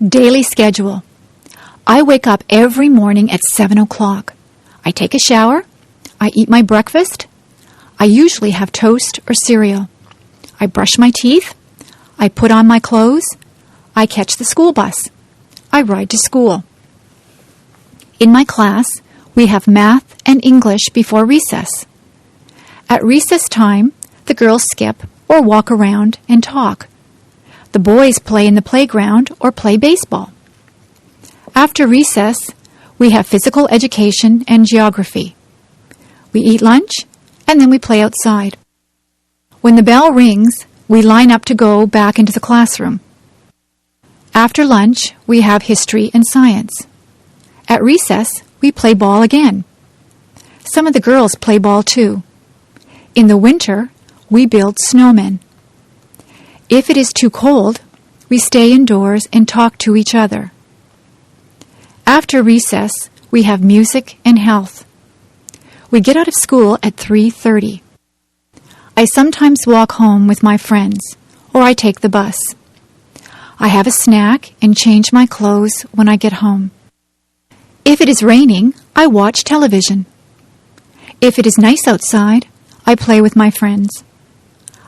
Daily schedule. I wake up every morning at 7 o'clock. I take a shower. I eat my breakfast. I usually have toast or cereal. I brush my teeth. I put on my clothes. I catch the school bus. I ride to school. In my class, we have math and English before recess. At recess time, the girls skip or walk around and talk. The boys play in the playground or play baseball. After recess, we have physical education and geography. We eat lunch, and then we play outside. When the bell rings, we line up to go back into the classroom. After lunch, we have history and science. At recess, we play ball again. Some of the girls play ball too. In the winter, we build snowmen. If it is too cold, we stay indoors and talk to each other. After recess, we have music and health. We get out of school at 3:30. I sometimes walk home with my friends, or I take the bus. I have a snack and change my clothes when I get home. If it is raining, I watch television. If it is nice outside, I play with my friends.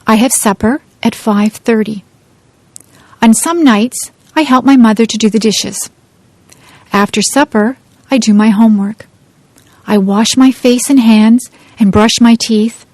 I have supper at 5:30. On some nights, I help my mother to do the dishes. After supper, I do my homework. I wash my face and hands and brush my teeth